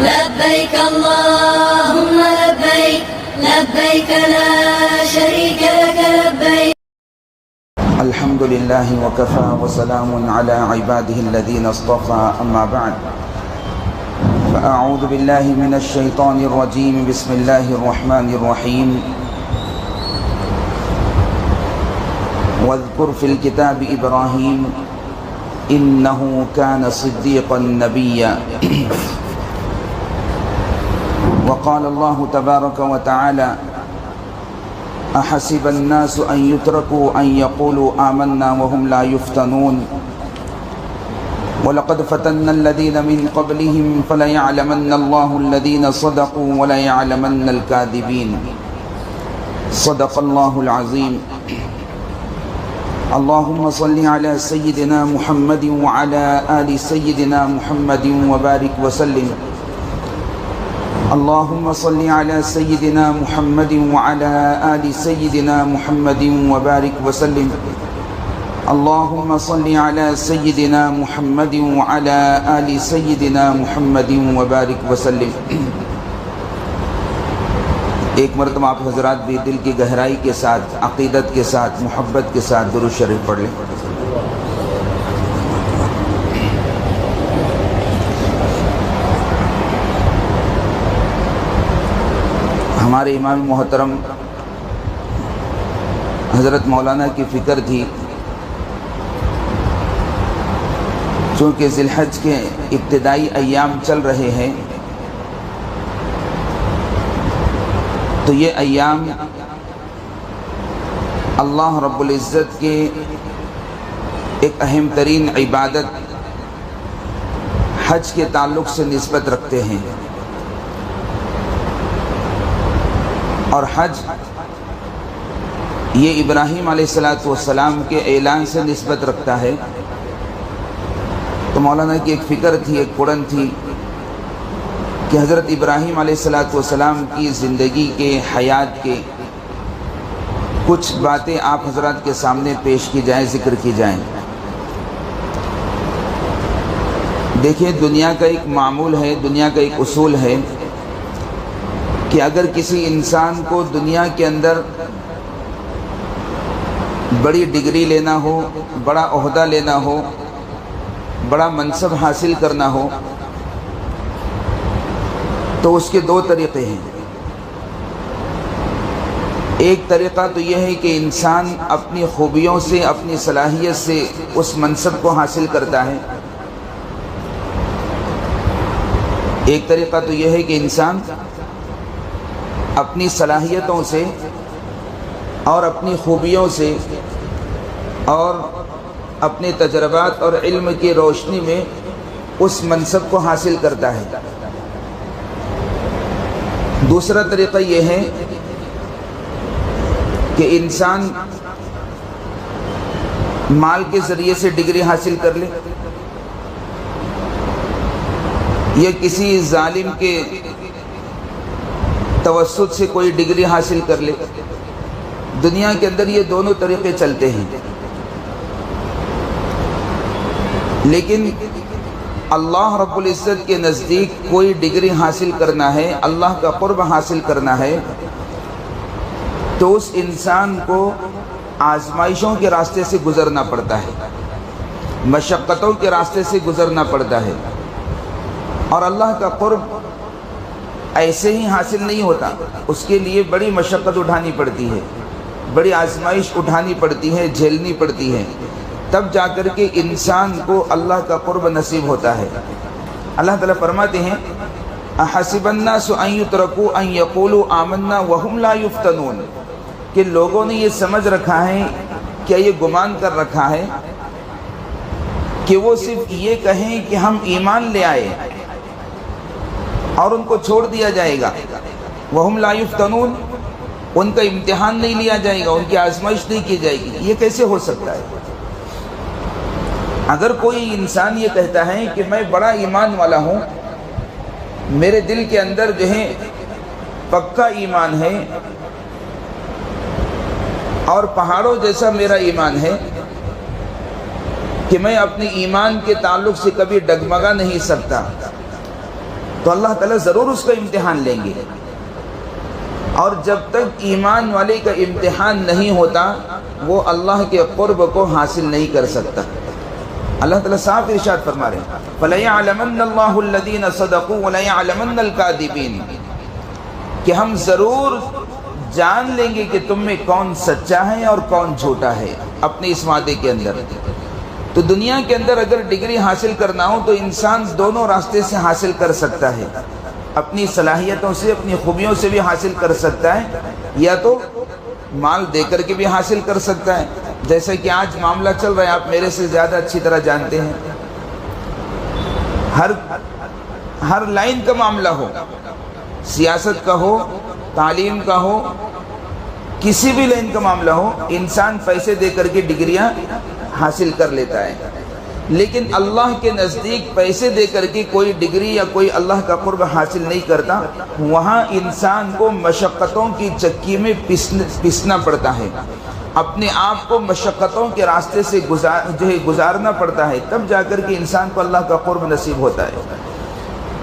لبيك اللهم لبيك لبيك لا شريك لك لبيك. الحمد لله وكفى وسلام على عباده الذين اصطفى. أما بعد فأعوذ بالله من الشيطان الرجيم. بسم الله الرحمن الرحيم. واذكر في الكتاب إبراهيم إنه كان صديقا نبيا. وقال الله تبارك وتعالى أحسب الناس أن يتركوا أن يقولوا آمنا وهم لا يفتنون ولقد فتنا الذين من قبلهم فليعلمن الله الذين صدقوا وليعلمن الكاذبين. صدق الله العظيم. اللهم صل على سيدنا محمد وعلى آل سيدنا محمد وبارك وسلم. اللهم صل على سيدنا محمد وعلى آل سيدنا محمد وبارك وسلم. اللهم صل على سيدنا محمد وعلى آل سيدنا محمد وبارك وسلم. ایک مرتبہ آپ حضرات بھی دل کی گہرائی کے ساتھ، عقیدت کے ساتھ، محبت کے ساتھ درود شریف پڑھ لیں. ہمارے امام محترم حضرت مولانا کی فکر تھی، چونکہ ذی الحج کے ابتدائی ایام چل رہے ہیں تو یہ ایام اللہ رب العزت کے ایک اہم ترین عبادت حج کے تعلق سے نسبت رکھتے ہیں، اور حج یہ ابراہیم علیہ السلام کے اعلان سے نسبت رکھتا ہے. تو مولانا کی ایک فکر تھی، ایک پڑن تھی کہ حضرت ابراہیم علیہ السلام کی زندگی کے، حیات کے کچھ باتیں آپ حضرات کے سامنے پیش کی جائیں، ذکر کی جائیں. دیکھیں، دنیا کا ایک معمول ہے، دنیا کا ایک اصول ہے کہ اگر کسی انسان کو دنیا کے اندر بڑی ڈگری لینا ہو، بڑا عہدہ لینا ہو، بڑا منصب حاصل کرنا ہو تو اس کے دو طریقے ہیں. ایک طریقہ تو یہ ہے کہ انسان اپنی خوبیوں سے، اپنی صلاحیت سے اس منصب کو حاصل کرتا ہے. ایک طریقہ تو یہ ہے کہ انسان اپنی صلاحیتوں سے اور اپنی خوبیوں سے اور اپنے تجربات اور علم کی روشنی میں اس منصب کو حاصل کرتا ہے. دوسرا طریقہ یہ ہے کہ انسان مال کے ذریعے سے ڈگری حاصل کر لے، یا کسی ظالم کے توسط سے کوئی ڈگری حاصل کر لے. دنیا کے اندر یہ دونوں طریقے چلتے ہیں، لیکن اللہ رب العزت کے نزدیک کوئی ڈگری حاصل کرنا ہے، اللہ کا قرب حاصل کرنا ہے، تو اس انسان کو آزمائشوں کے راستے سے گزرنا پڑتا ہے، مشقتوں کے راستے سے گزرنا پڑتا ہے. اور اللہ کا قرب ایسے ہی حاصل نہیں ہوتا، اس کے لیے بڑی مشقت اٹھانی پڑتی ہے، بڑی آزمائش اٹھانی پڑتی ہے، جھیلنی پڑتی ہے، تب جا کر کے انسان کو اللہ کا قرب نصیب ہوتا ہے. اللہ تعالیٰ فرماتے ہیں احسب الناس ان یترکوا ان یقولوا آمنا وهم لا یفتنون، کہ لوگوں نے یہ سمجھ رکھا ہے، کیا یہ گمان کر رکھا ہے کہ وہ صرف یہ کہیں کہ ہم ایمان لے آئے اور ان کو چھوڑ دیا جائے گا. وهم لا یفتنون، ان کا امتحان نہیں لیا جائے گا، ان کی آزمائش نہیں کی جائے گی. یہ کیسے ہو سکتا ہے؟ اگر کوئی انسان یہ کہتا ہے کہ میں بڑا ایمان والا ہوں، میرے دل کے اندر جو ہے پکا ایمان ہے اور پہاڑوں جیسا میرا ایمان ہے کہ میں اپنے ایمان کے تعلق سے کبھی ڈگمگا نہیں سکتا، تو اللہ تعالیٰ ضرور اس کا امتحان لیں گے، اور جب تک ایمان والے کا امتحان نہیں ہوتا وہ اللہ کے قرب کو حاصل نہیں کر سکتا۔ اللہ تعالیٰ صاف ارشاد فرما رہے ہیں فَلَيَعْلَمَنَّ اللَّهُ الَّذِينَ صَدَقُوا وَلَيَعْلَمَنَّ الْكَاذِبِينَ، کہ ہم ضرور جان لیں گے کہ تم میں کون سچا ہے اور کون جھوٹا ہے اپنے اس وعدے کے اندر۔ تو دنیا کے اندر اگر ڈگری حاصل کرنا ہو تو انسان دونوں راستے سے حاصل کر سکتا ہے، اپنی صلاحیتوں سے، اپنی خوبیوں سے بھی حاصل کر سکتا ہے، یا تو مال دے کر کے بھی حاصل کر سکتا ہے، جیسے کہ آج معاملہ چل رہا ہے، آپ میرے سے زیادہ اچھی طرح جانتے ہیں۔ ہر لائن کا معاملہ ہو، سیاست کا ہو، تعلیم کا ہو، کسی بھی لائن کا معاملہ ہو، انسان پیسے دے کر کے ڈگریاں حاصل کر لیتا ہے، لیکن اللہ کے نزدیک پیسے دے کر کے کوئی ڈگری یا کوئی اللہ کا قرب حاصل نہیں کرتا۔ وہاں انسان کو مشقتوں کی چکی میں پسنا پڑتا ہے، اپنے آپ کو مشقتوں کے راستے سے گزارنا پڑتا ہے، تب جا کر کے انسان کو اللہ کا قرب نصیب ہوتا ہے۔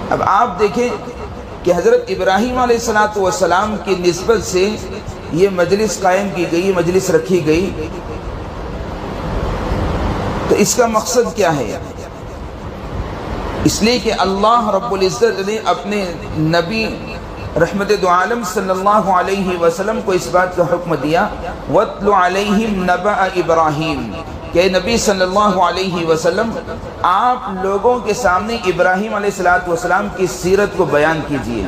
اب آپ دیکھیں کہ حضرت ابراہیم علیہ السلام کی نسبت سے یہ مجلس قائم کی گئی، مجلس رکھی گئی، تو اس کا مقصد کیا ہے؟ اس لیے کہ اللہ رب العزت نے اپنے نبی رحمت دو عالم صلی اللہ علیہ وسلم کو اس بات کا حکم دیا وَاتْلُ عَلَيْهِمْ نَبَأَ إِبْرَاهِيمَ، کہ نبی صلی اللہ علیہ وسلم آپ لوگوں کے سامنے ابراہیم علیہ السلام کی سیرت کو بیان کیجئے،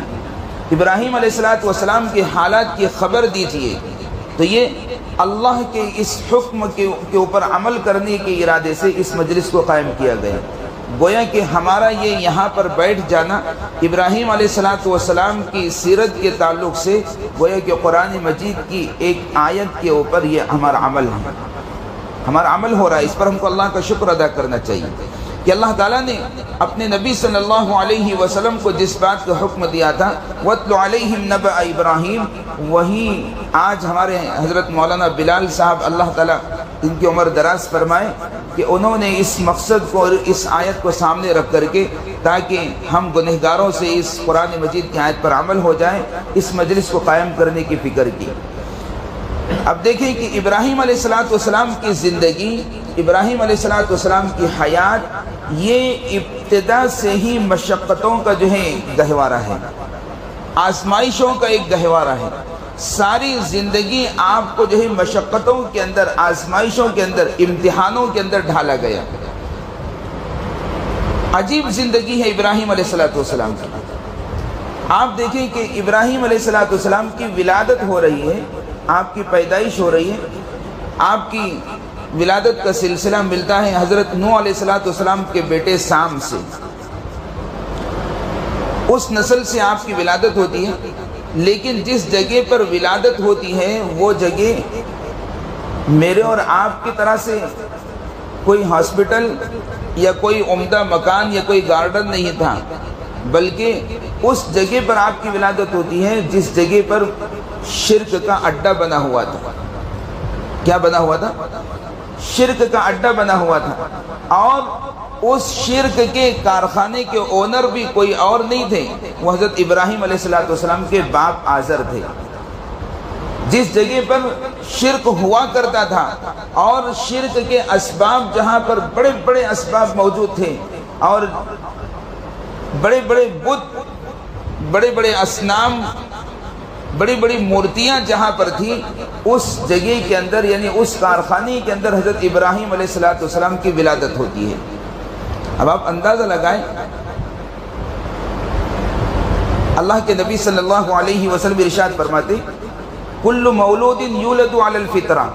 ابراہیم علیہ السلام کے حالات کی خبر دیجئے۔ تو یہ اللہ کے اس حکم کے اوپر عمل کرنے کے ارادے سے اس مجلس کو قائم کیا گیا۔ گویا کہ ہمارا یہ یہاں پر بیٹھ جانا ابراہیم علیہ السلام کی سیرت کے تعلق سے گویا کہ قرآن مجید کی ایک آیت کے اوپر یہ ہمارا عمل ہے، ہمارا عمل ہو رہا ہے۔ اس پر ہم کو اللہ کا شکر ادا کرنا چاہیے کہ اللہ تعالیٰ نے اپنے نبی صلی اللہ علیہ وسلم کو جس بات کا حکم دیا تھا وَاتْلُ عَلَيْهِمْ نَبَأَ إِبْرَاهِيمَ، وہی آج ہمارے حضرت مولانا بلال صاحب اللہ تعالیٰ ان کی عمر دراز فرمائے کہ انہوں نے اس مقصد کو اور اس آیت کو سامنے رکھ کر کے تاکہ ہم گنہگاروں سے اس قرآن مجید کی آیت پر عمل ہو جائے، اس مجلس کو قائم کرنے کی فکر کی۔ اب دیکھیں کہ ابراہیم علیہ السلام کی زندگی، ابراہیم علیہ السلام کی حیات، یہ ابتدا سے ہی مشقتوں کا جو ہے گہوارہ ہے، آزمائشوں کا ایک گہوارہ ہے۔ ساری زندگی آپ کو جو ہے مشقتوں کے اندر، آزمائشوں کے اندر، امتحانوں کے اندر ڈھالا گیا۔ عجیب زندگی ہے ابراہیم علیہ السلام کی۔ آپ دیکھیں کہ ابراہیم علیہ السلام کی ولادت ہو رہی ہے، آپ کی پیدائش ہو رہی ہے، آپ کی ولادت کا سلسلہ ملتا ہے حضرت نوح علیہ السلام کے بیٹے سام سے، اس نسل سے آپ کی ولادت ہوتی ہے۔ لیکن جس جگہ پر ولادت ہوتی ہے وہ جگہ میرے اور آپ کی طرح سے کوئی ہاسپٹل یا کوئی عمدہ مکان یا کوئی گارڈن نہیں تھا، بلکہ اس جگہ پر آپ کی ولادت ہوتی ہے جس جگہ پر شرک کا اڈا بنا ہوا تھا۔ کیا بنا ہوا تھا؟ شرک کا اڈا بنا ہوا تھا، اور اس شرک کے کارخانے کے اونر بھی کوئی اور نہیں تھے، وہ حضرت ابراہیم علیہ السلام کے باپ آزر تھے۔ جس جگہ پر شرک ہوا کرتا تھا اور شرک کے اسباب جہاں پر بڑے بڑے اسباب موجود تھے اور بڑے بڑے بت، بڑے بڑے اصنام، بڑی بڑی مورتیاں جہاں پر تھیں، اس جگہ کے اندر یعنی اس کارخانے کے اندر حضرت ابراہیم علیہ السلام کی ولادت ہوتی ہے۔ اب آپ اندازہ لگائیں، اللہ کے نبی صلی اللہ علیہ وسلم ارشاد فرماتے کل مولود یولد علی الفطرہ،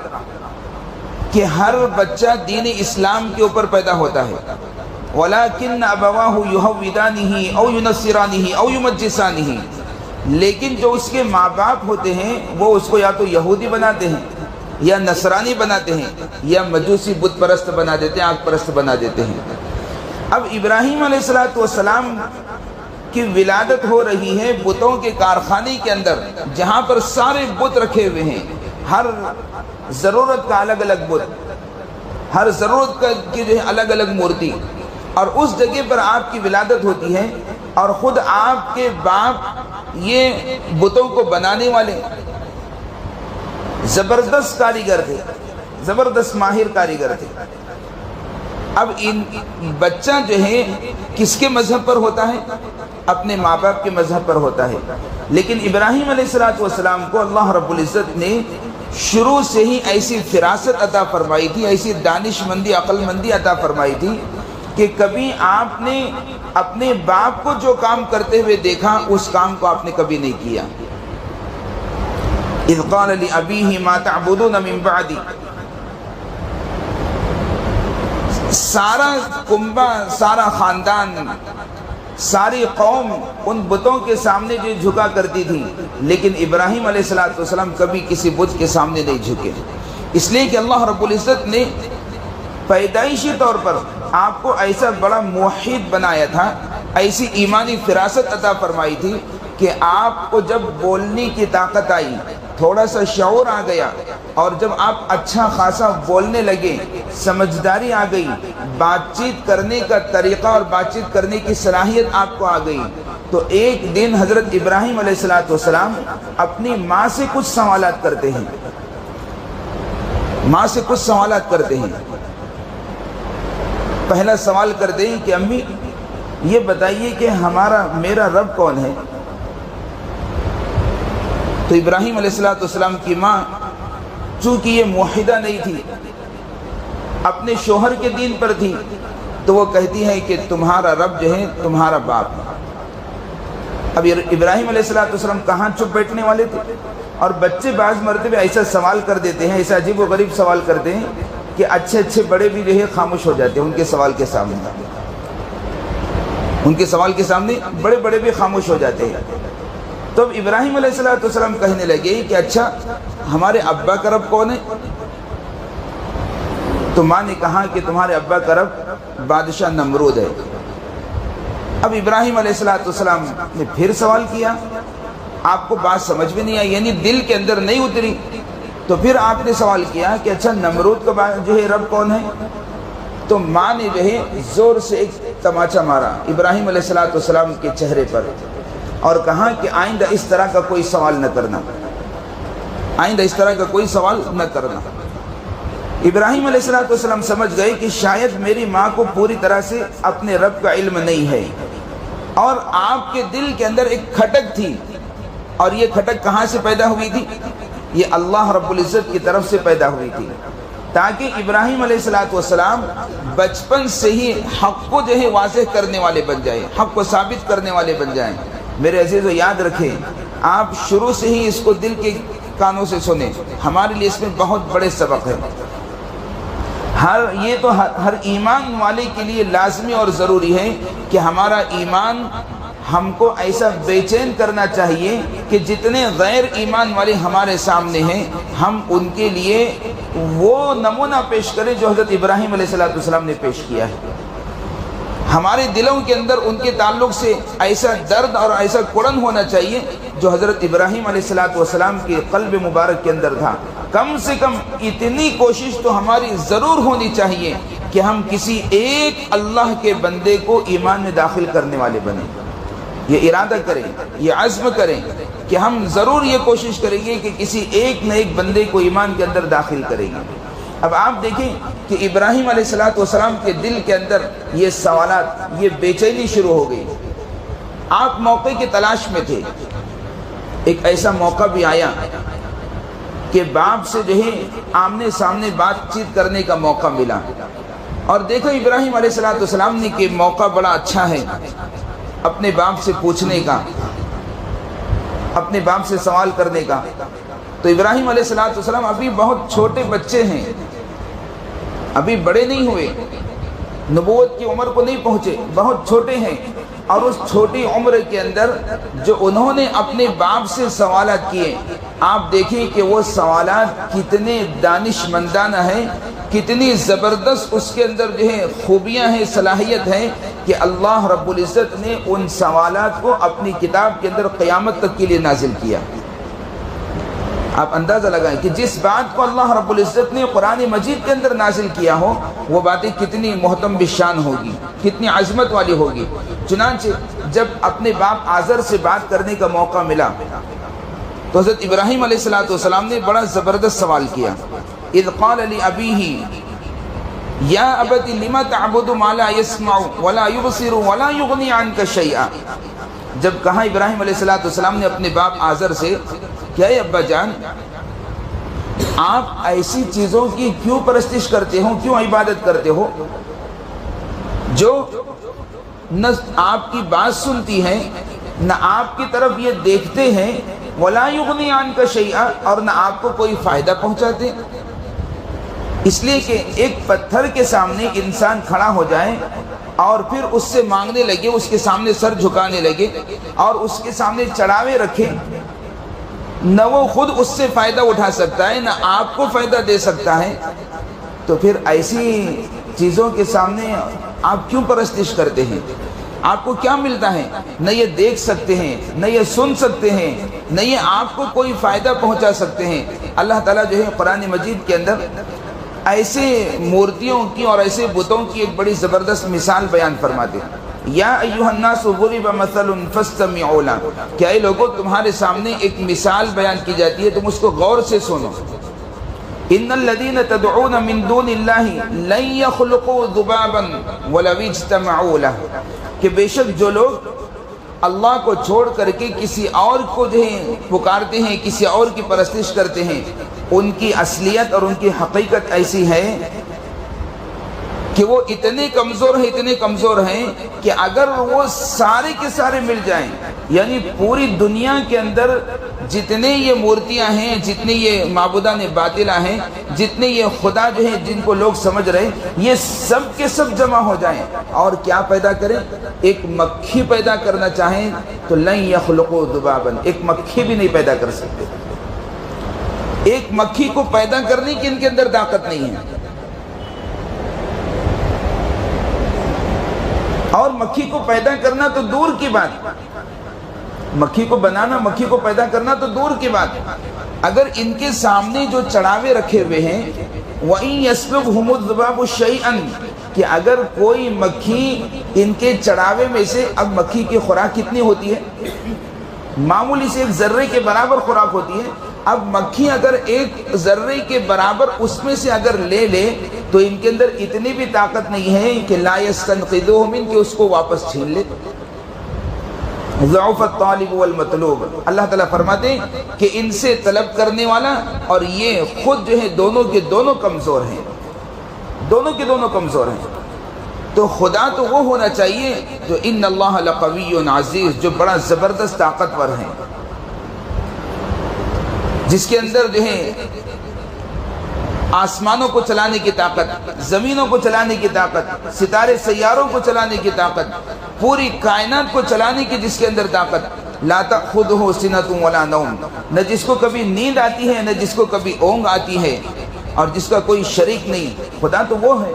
کہ ہر بچہ دین اسلام کے اوپر پیدا ہوتا ہے، ولیکن ابواہ یہودانہ او ینصرانہ او یمجسانہ، لیکن جو اس کے ماں باپ ہوتے ہیں وہ اس کو یا تو یہودی بناتے ہیں یا نصرانی بناتے ہیں یا مجوسی بت پرست بنا دیتے ہیں، آگ پرست بنا دیتے ہیں۔ اب ابراہیم علیہ السلام کی ولادت ہو رہی ہے بتوں کے کارخانے کے اندر، جہاں پر سارے بت رکھے ہوئے ہیں، ہر ضرورت کا الگ الگ بت، ہر ضرورت کی جو ہے الگ الگ مورتی، اور اس جگہ پر آپ کی ولادت ہوتی ہے اور خود آپ کے باپ یہ بتوں کو بنانے والے زبردست کاریگر تھے، زبردست ماہر کاریگر تھے۔ اب ان بچہ جو ہے کس کے مذہب پر ہوتا ہے؟ اپنے ماں باپ کے مذہب پر ہوتا ہے۔ لیکن ابراہیم علیہ السلام کو اللہ رب العزت نے شروع سے ہی ایسی فراست عطا فرمائی تھی، ایسی دانش مندی، عقل مندی عطا فرمائی تھی کہ کبھی آپ نے اپنے باپ کو جو کام کرتے ہوئے دیکھا اس کام کو آپ نے کبھی نہیں کیا۔ اذ قال لأبیہ ما تعبدون من بعدی، سارا کنبہ، سارا خاندان، ساری قوم ان بتوں کے سامنے جو جھکا کرتی تھی، لیکن ابراہیم علیہ السلام کبھی کسی بت کے سامنے نہیں جھکے، اس لیے کہ اللہ رب العزت نے پیدائشی طور پر آپ کو ایسا بڑا موحد بنایا تھا، ایسی ایمانی فراست عطا فرمائی تھی کہ آپ کو جب بولنے کی طاقت آئی، تھوڑا سا شعور آ گیا، اور جب آپ اچھا خاصا بولنے لگے، سمجھداری آ گئی، بات چیت کرنے کا طریقہ اور بات چیت کرنے کی صلاحیت آپ کو آ گئی، تو ایک دن حضرت ابراہیم علیہ السلام اپنی ماں سے کچھ سوالات کرتے ہیں، ماں سے کچھ سوالات کرتے ہیں۔ پہلا سوال کرتے ہیں کہ امی یہ بتائیے کہ میرا رب کون ہے؟ تو ابراہیم علیہ السلام کی ماں چونکہ یہ موحدہ نہیں تھی، اپنے شوہر کے دین پر تھی، تو وہ کہتی ہے کہ تمہارا رب جو ہے تمہارا باپ ہے۔ اب ابراہیم علیہ السلام کہاں چپ بیٹھنے والے تھے، اور بچے بعض مرتبہ ایسا سوال کر دیتے ہیں، ایسا عجیب و غریب سوال کرتے ہیں کہ اچھے اچھے بڑے بھی جو ہے خاموش ہو جاتے ہیں ان کے سوال کے سامنے، ان کے سوال کے سامنے بڑے بڑے بھی خاموش ہو جاتے ہیں۔ تو اب ابراہیم علیہ السلام کہنے لگے کہ اچھا ہمارے ابا کا رب کون ہے؟ تو ماں نے کہا کہ تمہارے ابا کا رب بادشاہ نمرود ہے۔ اب ابراہیم علیہ السلام نے پھر سوال کیا، آپ کو بات سمجھ میں نہیں آئی، یعنی دل کے اندر نہیں اتری، تو پھر آپ نے سوال کیا کہ اچھا نمرود کا جو ہے رب کون ہے؟ تو ماں نے جو ہے زور سے ایک تماچا مارا ابراہیم علیہ السلام کے چہرے پر، اور کہا کہ آئندہ اس طرح کا کوئی سوال نہ کرنا، آئندہ اس طرح کا کوئی سوال نہ کرنا۔ ابراہیم علیہ السلام سمجھ گئے کہ شاید میری ماں کو پوری طرح سے اپنے رب کا علم نہیں ہے، اور آپ کے دل کے اندر ایک کھٹک تھی، اور یہ کھٹک کہاں سے پیدا ہوئی تھی؟ یہ اللہ رب العزت کی طرف سے پیدا ہوئی تھی، تاکہ ابراہیم علیہ السلام بچپن سے ہی حق کو جو ہے واضح کرنے والے بن جائیں، حق کو ثابت کرنے والے بن جائیں۔ میرے عزیزو یاد رکھیں، آپ شروع سے ہی اس کو دل کے کانوں سے سنیں، ہمارے لیے اس میں بہت بڑے سبق ہے۔ یہ تو ہر ایمان والے کے لیے لازمی اور ضروری ہے کہ ہمارا ایمان ہم کو ایسا بے چین کرنا چاہیے کہ جتنے غیر ایمان والے ہمارے سامنے ہیں، ہم ان کے لیے وہ نمونہ پیش کریں جو حضرت ابراہیم علیہ السلام نے پیش کیا ہے۔ ہمارے دلوں کے اندر ان کے تعلق سے ایسا درد اور ایسا کڑن ہونا چاہیے جو حضرت ابراہیم علیہ السلام کے قلب مبارک کے اندر تھا۔ کم سے کم اتنی کوشش تو ہماری ضرور ہونی چاہیے کہ ہم کسی ایک اللہ کے بندے کو ایمان میں داخل کرنے والے بنیں، یہ ارادہ کریں، یہ عزم کریں کہ ہم ضرور یہ کوشش کریں گے کہ کسی ایک نہ ایک بندے کو ایمان کے اندر داخل کریں گے۔ اب آپ دیکھیں کہ ابراہیم علیہ السلام کے دل کے اندر یہ سوالات، یہ بے چینی شروع ہو گئی۔ آپ موقع کی تلاش میں تھے، ایک ایسا موقع بھی آیا کہ باپ سے جو ہے آمنے سامنے بات چیت کرنے کا موقع ملا، اور دیکھو ابراہیم علیہ السلام نے کہ موقع بڑا اچھا ہے اپنے باپ سے پوچھنے کا، اپنے باپ سے سوال کرنے کا۔ تو ابراہیم علیہ السلام ابھی بہت چھوٹے بچے ہیں، ابھی بڑے نہیں ہوئے، نبوت کی عمر کو نہیں پہنچے، بہت چھوٹے ہیں، اور اس چھوٹی عمر کے اندر جو انہوں نے اپنے باپ سے سوالات کیے، آپ دیکھیں کہ وہ سوالات کتنے دانش مندانہ ہیں، کتنی زبردست اس کے اندر جو ہے خوبیاں ہیں، صلاحیت ہے کہ اللہ رب العزت نے ان سوالات کو اپنی کتاب کے اندر قیامت تک کے لیے نازل کیا۔ آپ اندازہ لگائیں کہ جس بات کو اللہ رب العزت نے قرآن مجید کے اندر نازل کیا ہو وہ باتیں کتنی محتم بشان ہوگی، کتنی عظمت والی ہوگی۔ چنانچہ جب اپنے باپ آزر سے بات کرنے کا موقع ملا تو حضرت ابراہیم علیہ السلام نے بڑا زبردست سوال کیا۔ اذ قال لأبیہ یا ابت لم تعبد ما لا يسمع ولا يبصر ولا يغني عنك شيئا، جب کہا ابراہیم علیہ السلام نے اپنے باپ آزر سے کہ اے ابا جان، آپ ایسی چیزوں کی کیوں پرستش کرتے ہو، کیوں عبادت کرتے ہو جو نہ آپ کی بات سنتی ہیں، نہ آپ کی طرف یہ دیکھتے ہیں، ولا یغنی عنک شیئا، اور نہ آپ کو کوئی فائدہ پہنچاتے۔ اس لیے کہ ایک پتھر کے سامنے انسان کھڑا ہو جائے اور پھر اس سے مانگنے لگے، اس کے سامنے سر جھکانے لگے اور اس کے سامنے چڑھاوے رکھے، نہ وہ خود اس سے فائدہ اٹھا سکتا ہے، نہ آپ کو فائدہ دے سکتا ہے، تو پھر ایسی چیزوں کے سامنے آپ کیوں پرستش کرتے ہیں؟ آپ کو کیا ملتا ہے؟ نہ یہ دیکھ سکتے ہیں، نہ یہ سن سکتے ہیں، نہ یہ آپ کو کوئی فائدہ پہنچا سکتے ہیں۔ اللہ تعالیٰ جو ہے قرآن مجید کے اندر ایسے مورتیوں کی اور ایسے بتوں کی ایک بڑی زبردست مثال بیان فرماتے ہیں۔ یا ایھا الناس ضرب مثل فاستمعوا له، کہ اے لوگوں تمہارے سامنے ایک مثال بیان کی جاتی ہے، تم اس کو غور سے سنو۔ ان الذين تدعون من دون الله لن يخلقوا ذبابا ولو اجتمعوا له، کہ بے شک جو لوگ اللہ کو چھوڑ کر کے کسی اور کو جو ہے پکارتے ہیں، کسی اور کی پرستش کرتے ہیں، ان کی اصلیت اور ان کی حقیقت ایسی ہے کہ وہ اتنے کمزور ہیں کہ اگر وہ سارے کے سارے مل جائیں، یعنی پوری دنیا کے اندر جتنے یہ مورتیاں ہیں، جتنے یہ معبودان باطلہ ہیں، جتنے یہ خدا جو ہیں جن کو لوگ سمجھ رہے ہیں، یہ سب کے سب جمع ہو جائیں اور کیا پیدا کریں؟ ایک مکھی پیدا کرنا چاہیں تو لن یخلقوا ذبابا، ایک مکھی بھی نہیں پیدا کر سکتے۔ ایک مکھی کو پیدا کرنے کی ان کے اندر طاقت نہیں ہے، اور مکھی کو پیدا کرنا تو دور کی بات، مکھی کو بنانا، مکھی کو پیدا کرنا تو دور کی بات، اگر ان کے سامنے جو چڑھاوے رکھے ہوئے ہیں، وَإِن يَسْلُبْهُمُ الذُّبَابُ شَيْئًا، کہ اگر کوئی مکھی ان کے چڑھاوے میں سے، اب مکھی کی خوراک کتنی ہوتی ہے؟ معمولی سے ایک ذرے کے برابر خوراک ہوتی ہے، اب مکھی اگر ایک ذرے کے برابر اس میں سے اگر لے لے تو ان کے اندر اتنی بھی طاقت نہیں ہے کہ لا یستنقذوہ من، کہ اس کو واپس چھین لے۔ ضعف الطالب والمطلوب، اللہ تعالیٰ فرماتے ہیں کہ ان سے طلب کرنے والا اور یہ خود جو ہے دونوں کے دونوں کمزور ہیں، دونوں کے دونوں کمزور ہیں۔ تو خدا تو وہ ہونا چاہیے جو ان اللہ لقوی عزیز، جو بڑا زبردست طاقتور ہے، جس کے اندر جو ہے آسمانوں کو چلانے کی طاقت، زمینوں کو چلانے کی طاقت، ستارے سیاروں کو چلانے کی طاقت، پوری کائنات کو چلانے کی جس کے اندر طاقت، لا تأخذہ سنۃ ولا نوم، نہ جس کو کبھی نیند آتی ہے، نہ جس کو کبھی اونگ آتی ہے، اور جس کا کوئی شریک نہیں، خدا تو وہ ہے۔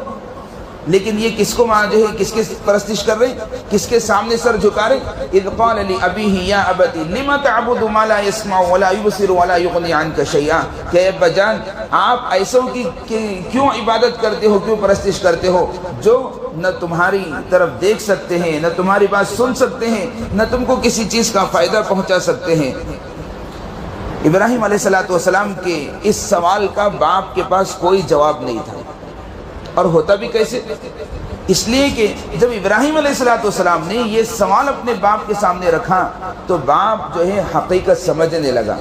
لیکن یہ کس کو جو ہے کس کے پرستش کر رہے ہیں، کس کے سامنے سر جھکا رہے؟ اذ قال لأبیہ یا ابت لم تعبد ما لا يسمع ولا يبصر ولا يغني عنك شيئا، کہ ابا جان آپ ایسوں کی کیوں عبادت کرتے ہو، کیوں پرستش کرتے ہو جو نہ تمہاری طرف دیکھ سکتے ہیں، نہ تمہاری بات سن سکتے ہیں، نہ تم کو کسی چیز کا فائدہ پہنچا سکتے ہیں۔ ابراہیم علیہ السلام کے اس سوال کا باپ کے پاس کوئی جواب نہیں تھا، اور ہوتا بھی کیسے؟ اس لیے کہ جب ابراہیم علیہ السلام نے یہ سوال اپنے باپ کے سامنے رکھا تو باپ جو ہے حقیقت سمجھنے لگا،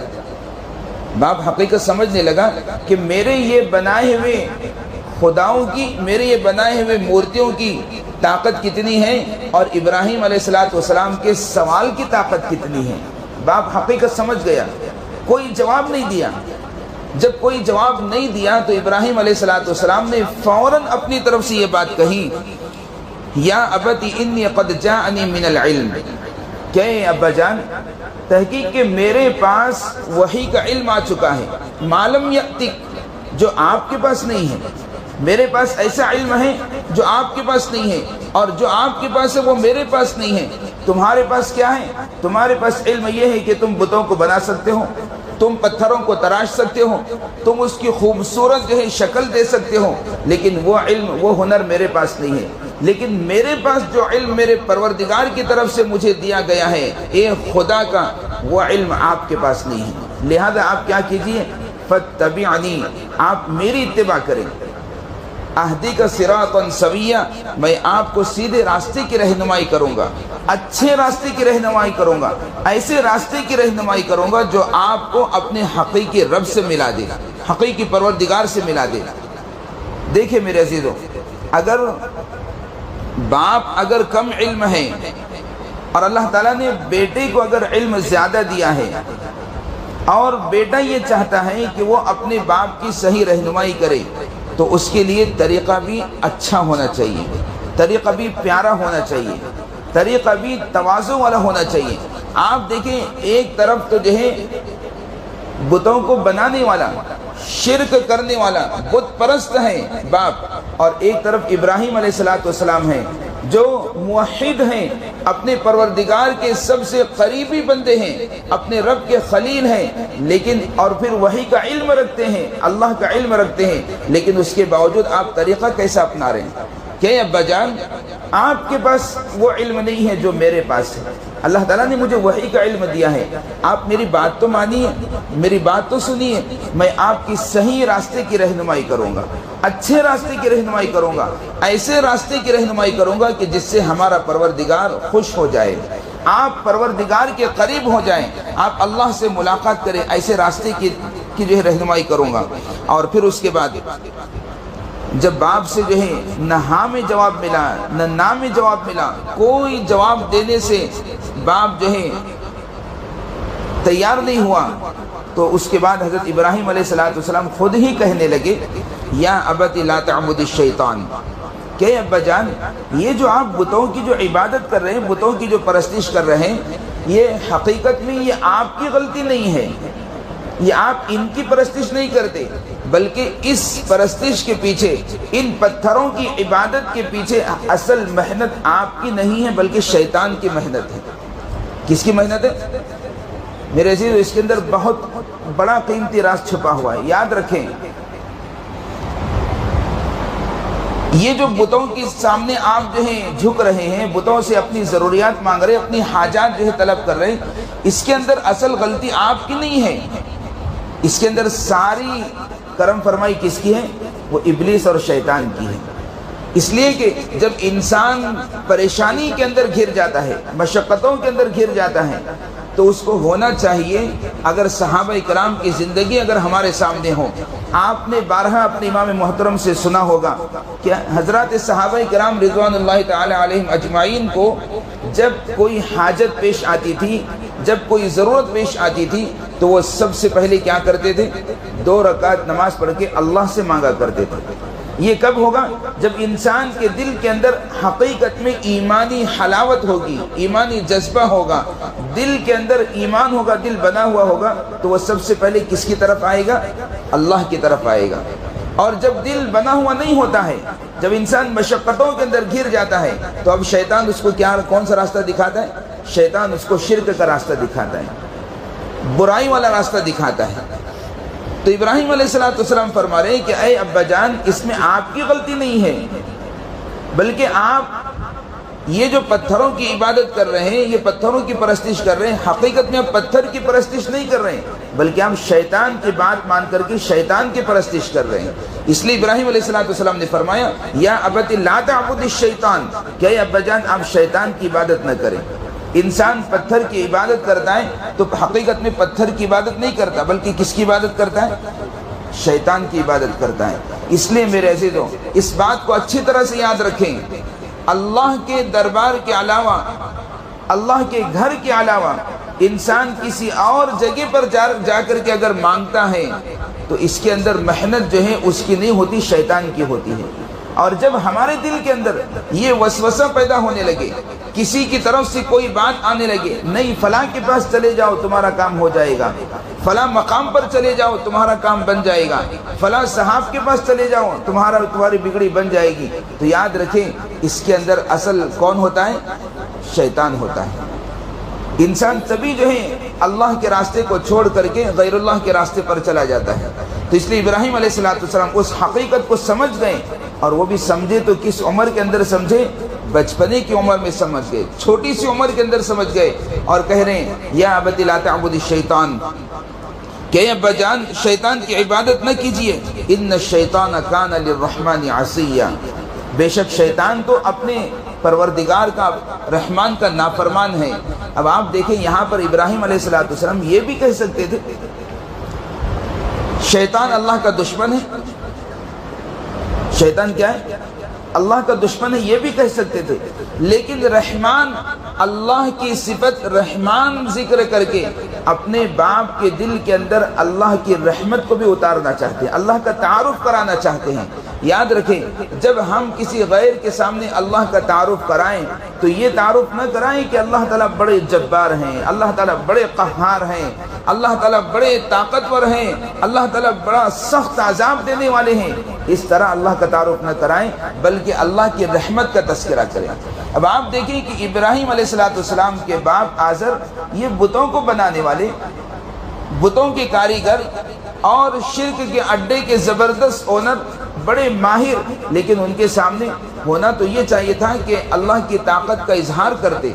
باپ حقیقت سمجھنے لگا کہ میرے یہ بنائے ہوئے خداؤں کی، میرے یہ بنائے ہوئے مورتیوں کی طاقت کتنی ہے اور ابراہیم علیہ السلام کے سوال کی طاقت کتنی ہے۔ باپ حقیقت سمجھ گیا، کوئی جواب نہیں دیا۔ جب کوئی جواب نہیں دیا تو ابراہیم علیہ السلام نے فوراً اپنی طرف سے یہ بات کہی، یا ابت انی قد جاءنی من العلم، کہ ابا جان تحقیق کہ میرے پاس وحی کا علم آ چکا ہے، ما لم یأتک، جو آپ کے پاس نہیں ہے، میرے پاس ایسا علم ہے جو آپ کے پاس نہیں ہے، اور جو آپ کے پاس ہے وہ میرے پاس نہیں ہے۔ تمہارے پاس کیا ہے؟ تمہارے پاس علم یہ ہے کہ تم بتوں کو بنا سکتے ہو، تم پتھروں کو تراش سکتے ہو، تم اس کی خوبصورت جو ہے شکل دے سکتے ہو، لیکن وہ علم، وہ ہنر میرے پاس نہیں ہے۔ لیکن میرے پاس جو علم میرے پروردگار کی طرف سے مجھے دیا گیا ہے، اے خدا کا، وہ علم آپ کے پاس نہیں ہے۔ لہذا آپ کیا کیجئے، فاتبعنی، آپ میری اتباع کریں، اہدیک صراطا سویا، میں آپ کو سیدھے راستے کی رہنمائی کروں گا، اچھے راستے کی رہنمائی کروں گا، ایسے راستے کی رہنمائی کروں گا جو آپ کو اپنے حقیقی رب سے ملا دے، حقیقی پروردگار سے ملا دے۔ دیکھیں میرے عزیزوں، اگر باپ اگر کم علم ہے اور اللہ تعالیٰ نے بیٹے کو اگر علم زیادہ دیا ہے اور بیٹا یہ چاہتا ہے کہ وہ اپنے باپ کی صحیح رہنمائی کرے، تو اس کے لیے طریقہ بھی اچھا ہونا چاہیے، طریقہ بھی پیارا ہونا چاہیے، طریقہ بھی تواضع والا ہونا چاہیے۔ آپ دیکھیں، ایک طرف تو جو ہے بتوں کو بنانے والا، شرک کرنے والا، بت پرست ہے باپ، اور ایک طرف ابراہیم علیہ السلام ہے جو موحد ہیں، اپنے پروردگار کے سب سے قریبی بندے ہیں، اپنے رب کے خلیل ہیں، لیکن اور پھر وحی کا علم رکھتے ہیں، اللہ کا علم رکھتے ہیں، لیکن اس کے باوجود آپ طریقہ کیسا اپنا رہے ہیں؟ کہ ابا جان، آپ کے پاس وہ علم نہیں ہے جو میرے پاس ہے، اللہ تعالیٰ نے مجھے وحی کا علم دیا ہے، آپ میری بات تو مانیے، میری بات تو سنیے، میں آپ کی صحیح راستے کی رہنمائی کروں گا، اچھے راستے کی رہنمائی کروں گا، ایسے راستے کی رہنمائی کروں گا کہ جس سے ہمارا پروردگار خوش ہو جائے، آپ پروردگار کے قریب ہو جائیں، آپ اللہ سے ملاقات کریں، ایسے راستے کی جو ہے رہنمائی کروں گا۔ اور پھر اس کے بعد جب باپ سے جو ہے نہ ہاں میں جواب ملا نہ نا میں جواب ملا، کوئی جواب دینے سے باپ جو ہے تیار نہیں ہوا، تو اس کے بعد حضرت ابراہیم علیہ السلام خود ہی کہنے لگے، یا ابت لا تعبد الشیطان، کہ ابا جان، یہ جو آپ بتوں کی جو عبادت کر رہے ہیں، بتوں کی جو پرستش کر رہے ہیں، یہ حقیقت میں یہ آپ کی غلطی نہیں ہے، یہ آپ ان کی پرستش نہیں کرتے، بلکہ اس پرستش کے پیچھے، ان پتھروں کی عبادت کے پیچھے اصل محنت آپ کی نہیں ہے بلکہ شیطان کی محنت ہے۔ کس کی محنت ہے میرے عزیز؟ اس کے اندر بہت بڑا قیمتی راز چھپا ہوا ہے، یاد رکھیں۔ یہ جو بتوں کے سامنے آپ جو ہیں جھک رہے ہیں، بتوں سے اپنی ضروریات مانگ رہے ہیں، اپنی حاجات جو ہے طلب کر رہے ہیں، اس کے اندر اصل غلطی آپ کی نہیں ہے، اس کے اندر ساری کرم فرمائی کس کی ہے؟ وہ ابلیس اور شیطان کی ہے۔ اس لیے کہ جب انسان پریشانی کے اندر گھر جاتا ہے، مشقتوں کے اندر گھر جاتا ہے، تو اس کو ہونا چاہیے، اگر صحابہ کرام کی زندگی اگر ہمارے سامنے ہو، آپ نے بارہا اپنے امام محترم سے سنا ہوگا کہ حضرات صحابہ کرام رضوان اللہ تعالی علیہم اجمعین کو جب کوئی حاجت پیش آتی تھی، جب کوئی ضرورت پیش آتی تھی، تو وہ سب سے پہلے کیا کرتے تھے؟ 2 رکعت نماز پڑھ کے اللہ سے مانگا کرتے تھے۔ یہ کب ہوگا؟ جب انسان کے دل کے اندر حقیقت میں ایمانی حلاوت ہوگی، ایمانی جذبہ ہوگا، دل کے اندر ایمان ہوگا، دل بنا ہوا ہوگا، تو وہ سب سے پہلے کس کی طرف آئے گا؟ اللہ کی طرف آئے گا۔ اور جب دل بنا ہوا نہیں ہوتا ہے، جب انسان مشقتوں کے اندر گر جاتا ہے، تو اب شیطان اس کو کون سا راستہ دکھاتا ہے؟ شیطان اس کو شرک کا راستہ دکھاتا ہے، برائی والا راستہ دکھاتا ہے۔ تو ابراہیم علیہ السلام فرما رہے ہیں کہ اے ابا جان، اس میں آپ کی غلطی نہیں ہے، بلکہ آپ یہ جو پتھروں کی عبادت کر رہے ہیں، یہ پتھروں کی پرستش کر رہے ہیں، حقیقت میں آپ پتھر کی پرستش نہیں کر رہے ہیں، بلکہ آپ شیطان کی بات مان کر کے شیطان کی پرستش کر رہے ہیں۔ اس لیے ابراہیم علیہ السلام نے فرمایا، یا ابت لا تعبد الشیطان، کہ اے ابا جان، آپ شیطان کی عبادت نہ کریں۔ انسان پتھر کی عبادت کرتا ہے تو حقیقت میں پتھر کی عبادت نہیں کرتا، بلکہ کس کی عبادت کرتا ہے؟ شیطان کی عبادت کرتا ہے۔ اس لیے میرے عزیزوں، اس بات کو اچھی طرح سے یاد رکھیں، اللہ کے دربار کے علاوہ، اللہ کے گھر کے علاوہ انسان کسی اور جگہ پر جا کر کے اگر مانگتا ہے تو اس کے اندر محنت جو ہے اس کی نہیں ہوتی، شیطان کی ہوتی ہے۔ اور جب ہمارے دل کے اندر یہ وسوسہ پیدا ہونے لگے، کسی کی طرف سے کوئی بات آنے لگے، نہیں فلاں کے پاس چلے جاؤ تمہارا کام ہو جائے گا، فلاں مقام پر چلے جاؤ تمہارا کام بن جائے گا، فلاں صحاب کے پاس چلے جاؤ تمہاری بگڑی بن جائے گی، تو یاد رکھیں اس کے اندر اصل کون ہوتا ہے؟ شیطان ہوتا ہے۔ انسان تبھی جو ہے اللہ کے راستے کو چھوڑ کر کے غیر اللہ کے راستے پر چلا جاتا ہے۔ تو اس لیے ابراہیم علیہ السلام اس حقیقت کو سمجھ گئے، اور وہ بھی سمجھے تو کس عمر کے اندر سمجھے؟ بچپنے کی عمر میں سمجھ گئے، چھوٹی سی عمر کے اندر سمجھ گئے، اور کہہ رہے ہیں یا ابت لا تعبد الشیطان، کہ ابا جان شیطان کی عبادت نہ کیجئے، ان الشیطان کان للرحمن عصیا، بے شک شیطان تو اپنے پروردگار کا رحمان کا نافرمان ہے۔ اب آپ دیکھیں یہاں پر ابراہیم علیہ السلام یہ بھی کہہ سکتے تھے شیطان اللہ کا دشمن ہے، شیطان کیا ہے؟ اللہ کا دشمن ہے، یہ بھی کہہ سکتے تھے، لیکن رحمان، اللہ کی صفت رحمان ذکر کر کے اپنے باپ کے دل کے اندر اللہ کی رحمت کو بھی اتارنا چاہتے ہیں، اللہ کا تعارف کرانا چاہتے ہیں۔ یاد رکھیں جب ہم کسی غیر کے سامنے اللہ کا تعارف کرائیں تو یہ تعارف نہ کرائیں کہ اللہ تعالیٰ بڑے جبار ہیں، اللہ تعالیٰ بڑے قہار ہیں، اللہ تعالیٰ بڑے طاقتور ہیں، اللہ تعالیٰ بڑا سخت عذاب دینے والے ہیں، اس طرح اللہ کا تعارف نہ کرائیں، بلکہ اللہ کی رحمت کا تذکرہ کریں۔ اب آپ دیکھیں کہ ابراہیم علیہ السلام کے باپ آزر یہ بتوں کو بنانے والے، بتوں کے کاریگر اور شرک کے اڈے کے زبردست اونر، بڑے ماہر، لیکن ان کے سامنے ہونا تو یہ چاہیے تھا کہ اللہ کی طاقت کا اظہار کرتے،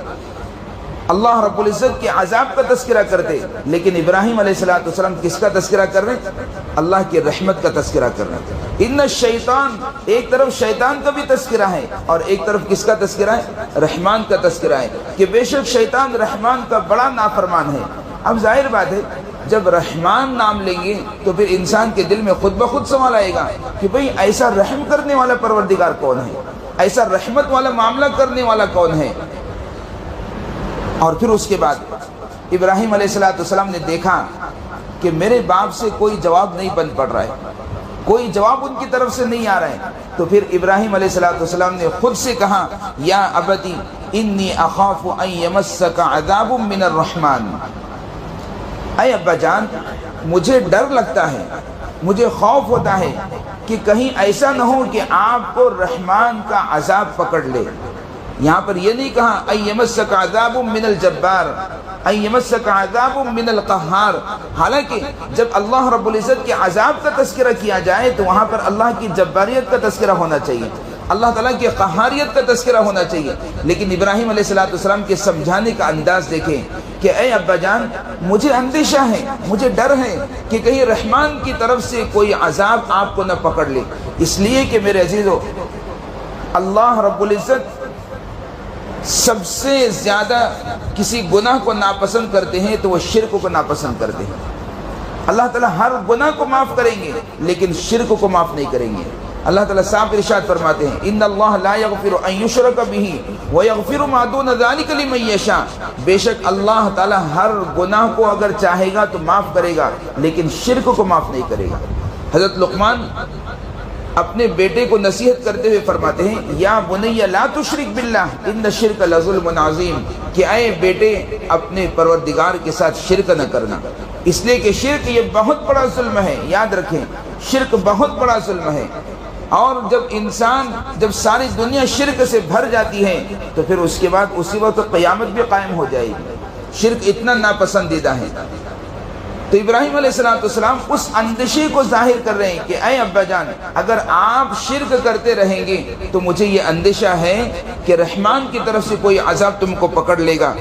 اللہ رب العزت کے عذاب کا تذکرہ کرتے، لیکن ابراہیم علیہ السلام کس کا تذکرہ کر رہے ہیں؟ اللہ کی رحمت کا تذکرہ کر رہے ہیں۔ ان الشیطان، ایک طرف شیطان کا بھی تذکرہ ہے اور ایک طرف کس کا تذکرہ ہے؟ رحمان کا تذکرہ ہے، کہ بے شک شیطان رحمان کا بڑا نافرمان ہے۔ اب ظاہر بات ہے جب رحمان نام لیں گے تو پھر انسان کے دل میں خود بخود سوال آئے گا کہ بھئی ایسا رحم کرنے والا پروردگار کون ہے، ایسا رحمت والا معاملہ کرنے والا کون ہے؟ اور پھر اس کے بعد ابراہیم علیہ السلام نے دیکھا کہ میرے باپ سے کوئی جواب نہیں بن پڑ رہا ہے، کوئی جواب ان کی طرف سے نہیں آ رہا ہے، تو پھر ابراہیم علیہ السلام نے خود سے کہا یا ابتی انی اخاف ان یمسک عذاب من الرحمن، اے ابا جان مجھے ڈر لگتا ہے، مجھے خوف ہوتا ہے کہ کہیں ایسا نہ ہو کہ آپ کو رحمان کا عذاب پکڑ لے۔ یہاں پر یہ نہیں کہا ان یمسک عذاب من الجبار، ان یمسک عذاب من القہار، حالانکہ جب اللہ رب العزت کے عذاب کا تذکرہ کیا جائے تو وہاں پر اللہ کی جباریت کا تذکرہ ہونا چاہیے، اللہ تعالیٰ کی قہاریت کا تذکرہ ہونا چاہیے۔ لیکن ابراہیم علیہ السلام کے سمجھانے کا انداز دیکھیں کہ اے ابا جان مجھے اندیشہ ہے، مجھے ڈر ہے کہ کہیں رحمان کی طرف سے کوئی عذاب آپ کو نہ پکڑ لے، اس لیے کہ میرے عزیزو اللہ رب العزت سب سے زیادہ کسی گناہ کو ناپسند کرتے ہیں تو وہ شرک کو ناپسند کرتے ہیں۔ اللہ تعالیٰ ہر گناہ کو معاف کریں گے لیکن شرک کو معاف نہیں کریں گے۔ اللہ تعالیٰ صاحب ارشاد فرماتے ہیں ان اللہ لا یغفر ان یشرک بہ ویغفر ما دون ذلک لمن یشاء، بے شک اللہ تعالیٰ ہر گناہ کو اگر چاہے گا تو معاف کرے گا لیکن شرک کو معاف نہیں کرے گا۔ حضرت لقمان اپنے بیٹے کو نصیحت کرتے ہوئے فرماتے ہیں یا بنی لا تشرک باللہ ان الشرک لظلم عظیم، کہ اے بیٹے اپنے پروردگار کے ساتھ شرک نہ کرنا، اس لیے کہ شرک یہ بہت بڑا ظلم ہے۔ یاد رکھیں شرک بہت بڑا ظلم ہے، اور جب ساری دنیا شرک سے بھر جاتی ہے تو پھر اس کے بعد اسی وقت قیامت بھی قائم ہو جائے گی، شرک اتنا ناپسندیدہ ہے۔ تو ابراہیم علیہ السلام اس اندیشے کو ظاہر کر رہے ہیں کہ اے ابا جان اگر آپ شرک کرتے رہیں گے تو مجھے یہ اندیشہ ہے کہ رحمان کی طرف سے کوئی عذاب تم کو پکڑ لے گا۔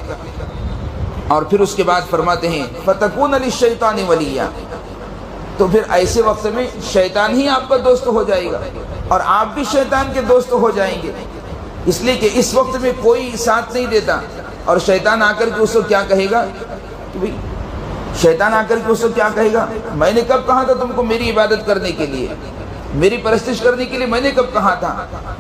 اور پھر اس کے بعد فرماتے ہیں فَتَكُونَ لِلشَّيْطَانِ وَلِيًّا، تو پھر ایسے وقت میں شیطان ہی آپ کا دوست ہو جائے گا اور آپ بھی شیطان کے دوست ہو جائیں گے، اس لیے کہ اس وقت میں کوئی ساتھ نہیں دیتا، اور شیطان آ کر کے اس کو کیا کہے گا کہ شیطان آ کر کے اس کو کیا کہے گا، میں نے کب کہا تھا تم کو میری عبادت کرنے کے لیے، میری پرستش کرنے کے لیے میں نے کب کہا تھا۔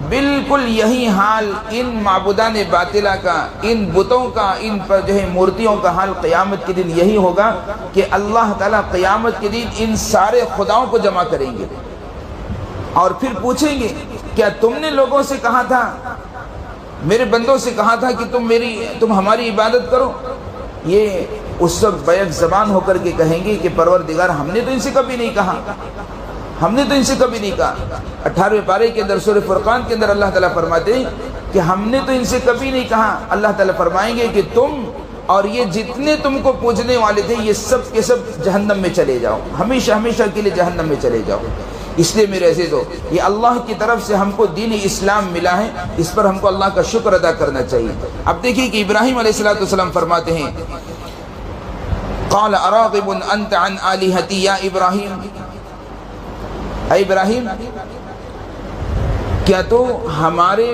بالکل یہی حال ان معبودان باطلہ کا، ان بتوں کا، ان پر جو ہے مورتیوں کا حال قیامت کے دن یہی ہوگا کہ اللہ تعالیٰ قیامت کے دن ان سارے خداؤں کو جمع کریں گے اور پھر پوچھیں گے کیا تم نے لوگوں سے کہا تھا، میرے بندوں سے کہا تھا کہ تم ہماری عبادت کرو؟ یہ اس وقت بیک زبان ہو کر کے کہیں گے کہ پروردگار ہم نے تو ان سے کبھی نہیں کہا، ہم نے تو ان سے کبھی نہیں کہا۔ 18ویں پارے کے اندر سورہ فرقان کے اندر اللہ تعالیٰ فرماتے ہیں کہ ہم نے تو ان سے کبھی نہیں کہا۔ اللہ تعالیٰ فرمائیں گے کہ تم اور یہ جتنے تم کو پوجنے والے تھے یہ سب کے سب جہنم میں چلے جاؤ، ہمیشہ ہمیشہ کے لیے جہنم میں چلے جاؤ۔ اس لیے میرے عزیزو، یہ اللہ کی طرف سے ہم کو دین اسلام ملا ہے، اس پر ہم کو اللہ کا شکر ادا کرنا چاہیے۔ اب دیکھیے کہ ابراہیم علیہ السلام فرماتے ہیں قال اراغب انت عن آلہتی یا ابراہیم، اے ابراہیم کیا تو ہمارے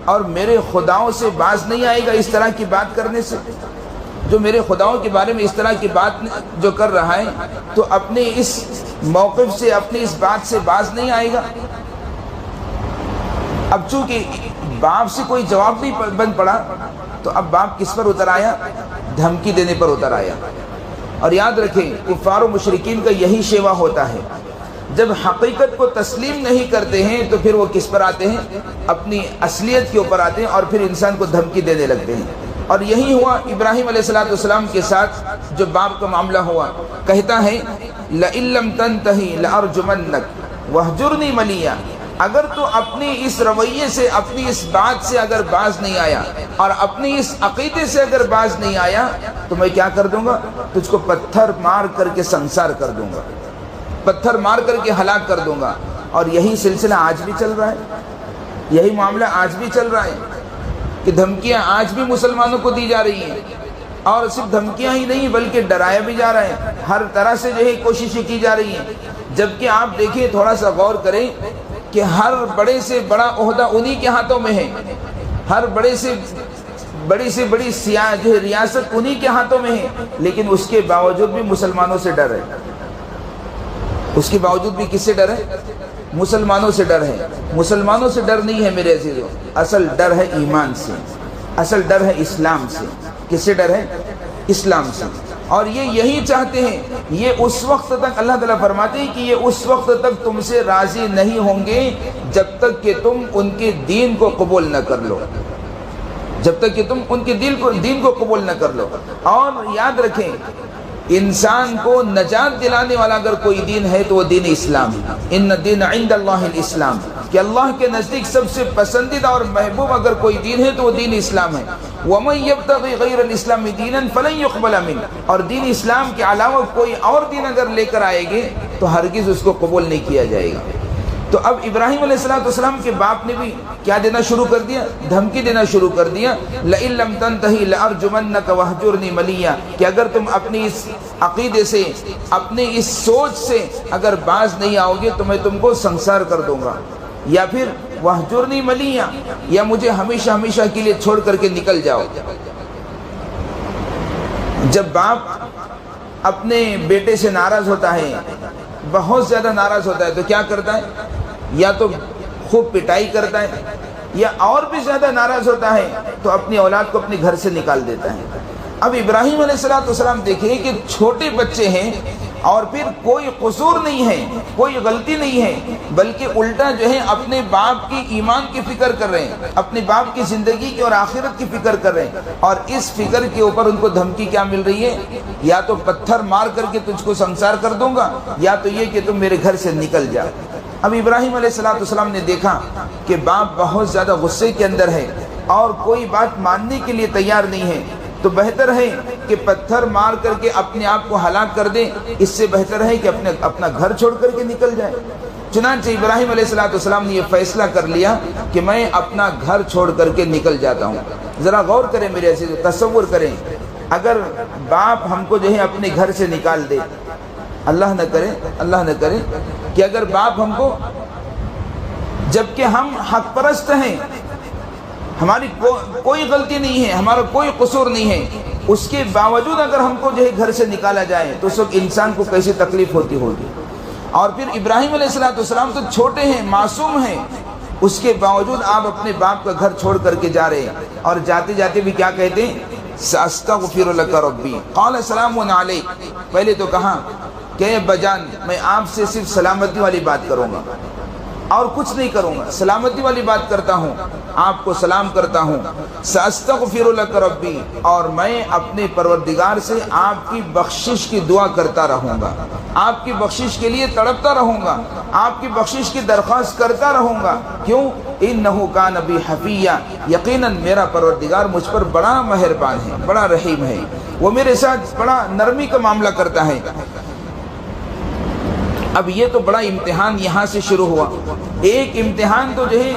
اور میرے خداؤں سے باز نہیں آئے گا اس طرح کی بات کرنے سے؟ جو میرے خداؤں کے بارے میں اس طرح کی بات جو کر رہا ہے تو اپنے اس موقف سے، اپنی اس بات سے باز نہیں آئے گا؟ اب چونکہ باپ سے کوئی جواب نہیں بن پڑا تو اب باپ کس پر اتر آیا؟ دھمکی دینے پر اتر آیا۔ اور یاد رکھیں کفار و مشرکین کا یہی شیوا ہوتا ہے، جب حقیقت کو تسلیم نہیں کرتے ہیں تو پھر وہ کس پر آتے ہیں؟ اپنی اصلیت کے اوپر آتے ہیں اور پھر انسان کو دھمکی دینے لگتے ہیں۔ اور یہی ہوا ابراہیم علیہ السلام کے ساتھ جو باپ کا معاملہ ہوا۔ کہتا ہے لَإِن لَّمْ تَنْتَهِ لَأَرْجُمَنَّكَ وَاهْجُرْنِي مَلِيًّا، اگر تو اپنی اس رویے سے، اپنی اس بات سے اگر باز نہیں آیا اور اپنی اس عقیدے سے اگر باز نہیں آیا تو میں کیا کر دوں گا؟ تجھ کو پتھر مار کر کے سنسار کر دوں گا، پتھر مار کر کے ہلاک کر دوں گا۔ اور یہی سلسلہ آج بھی چل رہا ہے، یہی معاملہ آج بھی چل رہا ہے کہ دھمکیاں آج بھی مسلمانوں کو دی جا رہی ہیں، اور صرف دھمکیاں ہی نہیں بلکہ ڈرایا بھی جا رہا ہے، ہر طرح سے جو ہے کوششیں کی جا رہی ہیں۔ جبکہ آپ دیکھیں، تھوڑا سا غور کریں کہ ہر بڑے سے بڑا عہدہ انہی کے ہاتھوں میں ہے، ہر بڑی سے بڑی جو ہے ریاست انہی کے ہاتھوں میں ہے، لیکن اس کے باوجود بھی مسلمانوں سے ڈر ہے، اس کے باوجود بھی کس سے ڈر ہے؟ مسلمانوں سے ڈر ہے۔ مسلمانوں سے ڈر نہیں ہے میرے عزیزو، اصل ڈر ہے ایمان سے، اصل ڈر ہے اسلام سے۔ کس سے ڈر ہے؟ اسلام سے۔ اور یہ یہی چاہتے ہیں، یہ اس وقت تک اللہ تعالیٰ فرماتے ہیں کہ یہ اس وقت تک تم سے راضی نہیں ہوں گے جب تک کہ تم ان کے دین کو قبول نہ کر لو، جب تک کہ تم ان کے دین کو قبول نہ کر لو۔ اور یاد رکھیں، انسان کو نجات دلانے والا اگر کوئی دین ہے تو وہ دین اسلام ہے۔ ان الدین عند اللہ الاسلام، کہ اللہ کے نزدیک سب سے پسندیدہ اور محبوب اگر کوئی دین ہے تو وہ دین اسلام ہے۔ وَمَن يَبْتَغِ غَيْرَ الْإِسْلَامِ دِينًا فَلَن يُقْبَلَ مِنْهُ، اور دین اسلام کے علاوہ کوئی اور دین اگر لے کر آئے گے تو ہرگز اس کو قبول نہیں کیا جائے گا۔ تو اب ابراہیم علیہ السلام کے باپ نے بھی کیا دینا شروع کر دیا؟ دھمکی دینا شروع کر دیا۔ لَإِن لَّمْ تَنْتَهِ لَأَرْجُمَنَّكَ وَاهْجُرْنِي مَلِيًّا، کہ اگر تم اپنی اس عقیدے سے، اپنی اس سوچ سے اگر باز نہیں آؤ گے تو میں تم کو سنسار کر دوں گا، یا پھر وَاهْجُرْنِي مَلِيًّا، یا مجھے ہمیشہ ہمیشہ کے لیے چھوڑ کر کے نکل جاؤ۔ جب باپ اپنے بیٹے سے ناراض ہوتا ہے، بہت زیادہ ناراض ہوتا ہے، تو کیا کرتا ہے؟ یا تو خوب پٹائی کرتا ہے، یا اور بھی زیادہ ناراض ہوتا ہے تو اپنی اولاد کو اپنے گھر سے نکال دیتا ہے۔ اب ابراہیم علیہ السلام دیکھیں کہ چھوٹے بچے ہیں اور پھر کوئی قصور نہیں ہے، کوئی غلطی نہیں ہے، بلکہ الٹا جو ہے اپنے باپ کی ایمان کی فکر کر رہے ہیں، اپنے باپ کی زندگی کی اور آخرت کی فکر کر رہے ہیں، اور اس فکر کے اوپر ان کو دھمکی کیا مل رہی ہے؟ یا تو پتھر مار کر کے تجھ کو سنسار کر دوں گا، یا تو یہ کہ تم میرے گھر سے نکل جا۔ اب ابراہیم علیہ السلام نے دیکھا کہ باپ بہت زیادہ غصے کے اندر ہے اور کوئی بات ماننے کے لیے تیار نہیں ہے، تو بہتر ہے کہ پتھر مار کر کے اپنے آپ کو ہلاک کر دیں، اس سے بہتر ہے کہ اپنا گھر چھوڑ کر کے نکل جائے۔ چنانچہ ابراہیم علیہ السلام نے یہ فیصلہ کر لیا کہ میں اپنا گھر چھوڑ کر کے نکل جاتا ہوں۔ ذرا غور کریں میرے عزیز، تصور کریں اگر باپ ہم کو جو ہے اپنے گھر سے نکال دے، اللہ نہ کرے کہ اگر باپ ہم کو، جبکہ ہم حق پرست ہیں، ہماری کوئی غلطی نہیں ہے، ہمارا کوئی قصور نہیں ہے، اس کے باوجود اگر ہم کو جو ہے گھر سے نکالا جائے تو اس وقت انسان کو کیسی تکلیف ہوتی ہوگی۔ اور پھر ابراہیم علیہ السلام تو چھوٹے ہیں، معصوم ہیں، اس کے باوجود آپ اپنے باپ کا گھر چھوڑ کر کے جا رہے ہیں، اور جاتے جاتے بھی کیا کہتے ہیں؟ سأستغفر لك ربی قال سلام علیک، پہلے تو کہا کہ ابا جان میں آپ سے صرف سلامتی والی بات کروں گا، اور کچھ نہیں کروں گا، سلامتی والی بات کرتا ہوں، آپ کو سلام کرتا ہوں۔ سأستغفر لک ربی، اور میں اپنے پروردگار سے آپ کی بخشش کی دعا کرتا رہوں گا، آپ کی بخشش کے لیے تڑپتا رہوں گا، آپ کی بخشش کی درخواست کرتا رہوں گا۔ کیوں؟ انہ کان بی حفیہ، یقیناً میرا پروردگار مجھ پر بڑا مہربان ہے، بڑا رحیم ہے، وہ میرے ساتھ بڑا نرمی کا معاملہ کرتا ہے۔ اب یہ تو بڑا امتحان یہاں سے شروع ہوا۔ ایک امتحان تو جو ہے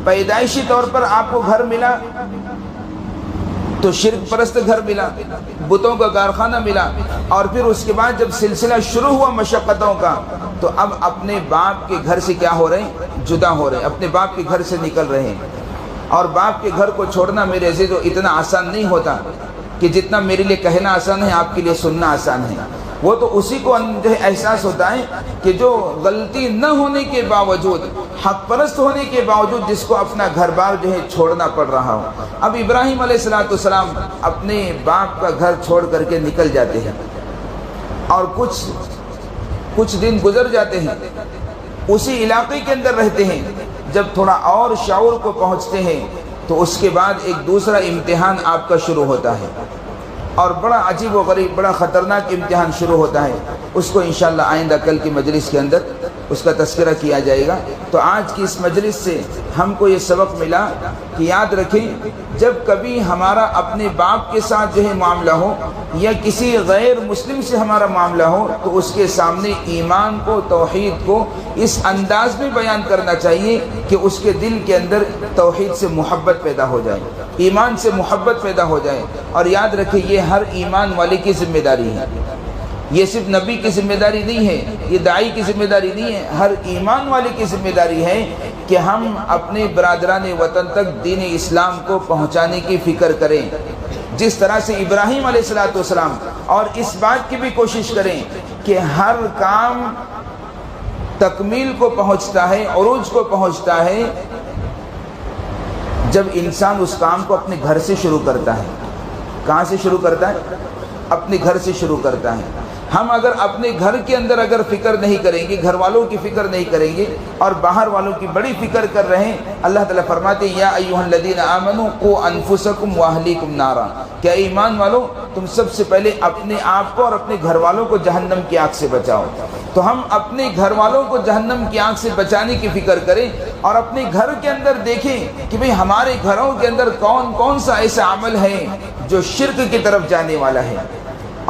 پیدائشی طور پر آپ کو گھر ملا تو شرک پرست گھر ملا، بتوں کا کارخانہ ملا، اور پھر اس کے بعد جب سلسلہ شروع ہوا مشقتوں کا تو اب اپنے باپ کے گھر سے کیا ہو رہے ہیں؟ جدا ہو رہے ہیں، اپنے باپ کے گھر سے نکل رہے ہیں۔ اور باپ کے گھر کو چھوڑنا میرے عزیزو اتنا آسان نہیں ہوتا کہ جتنا میرے لیے کہنا آسان ہے آپ کے لیے سننا آسان ہے۔ وہ تو اسی کو جو ہے احساس ہوتا ہے کہ جو غلطی نہ ہونے کے باوجود، حق پرست ہونے کے باوجود جس کو اپنا گھر بار جو ہے چھوڑنا پڑ رہا ہو۔ اب ابراہیم علیہ السلام اپنے باپ کا گھر چھوڑ کر کے نکل جاتے ہیں، اور کچھ دن گزر جاتے ہیں، اسی علاقے کے اندر رہتے ہیں۔ جب تھوڑا اور شعور کو پہنچتے ہیں تو اس کے بعد ایک دوسرا امتحان آپ کا شروع ہوتا ہے، اور بڑا عجیب و غریب، بڑا خطرناک امتحان شروع ہوتا ہے۔ اس کو انشاءاللہ آئندہ کل کی مجلس کے اندر اس کا تذکرہ کیا جائے گا۔ تو آج کی اس مجلس سے ہم کو یہ سبق ملا کہ یاد رکھیں، جب کبھی ہمارا اپنے باپ کے ساتھ جو ہے معاملہ ہو یا کسی غیر مسلم سے ہمارا معاملہ ہو تو اس کے سامنے ایمان کو، توحید کو اس انداز میں بیان کرنا چاہیے کہ اس کے دل کے اندر توحید سے محبت پیدا ہو جائے، ایمان سے محبت پیدا ہو جائے۔ اور یاد رکھیں، یہ ہر ایمان والے کی ذمہ داری ہے، یہ صرف نبی کی ذمہ داری نہیں ہے، یہ داعی کی ذمہ داری نہیں ہے، ہر ایمان والے کی ذمہ داری ہے کہ ہم اپنے برادران وطن تک دین اسلام کو پہنچانے کی فکر کریں، جس طرح سے ابراہیم علیہ السلام، اور اس بات کی بھی کوشش کریں کہ ہر کام تکمیل کو پہنچتا ہے، عروج کو پہنچتا ہے جب انسان اس کام کو اپنے گھر سے شروع کرتا ہے۔ کہاں سے شروع کرتا ہے؟ اپنے گھر سے شروع کرتا ہے۔ ہم اگر اپنے گھر کے اندر اگر فکر نہیں کریں گے، گھر والوں کی فکر نہیں کریں گے اور باہر والوں کی بڑی فکر کر رہے ہیں، اللہ تعالیٰ فرماتے ہیں یا ایھا الذین آمنوا قوا انفسکم واہلیکم نارا، کہ ایمان والو تم سب سے پہلے اپنے آپ کو اور اپنے گھر والوں کو جہنم کی آگ سے بچاؤ۔ تو ہم اپنے گھر والوں کو جہنم کی آگ سے بچانے کی فکر کریں اور اپنے گھر کے اندر دیکھیں کہ بھئی ہمارے گھروں کے اندر کون کون سا ایسا عمل ہے جو شرک کی طرف جانے والا ہے،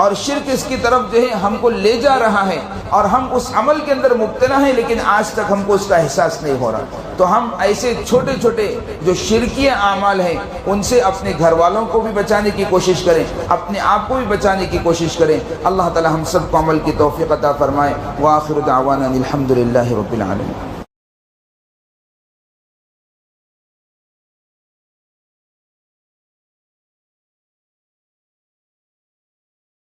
اور شرک اس کی طرف جو ہے ہم کو لے جا رہا ہے، اور ہم اس عمل کے اندر مبتلا ہیں لیکن آج تک ہم کو اس کا احساس نہیں ہو رہا۔ تو ہم ایسے چھوٹے چھوٹے جو شرکیہ اعمال ہیں ان سے اپنے گھر والوں کو بھی بچانے کی کوشش کریں، اپنے آپ کو بھی بچانے کی کوشش کریں۔ اللہ تعالی ہم سب کو عمل کی توفیق عطا فرمائے۔ وآخر دعوانا الحمدللہ رب العالمین۔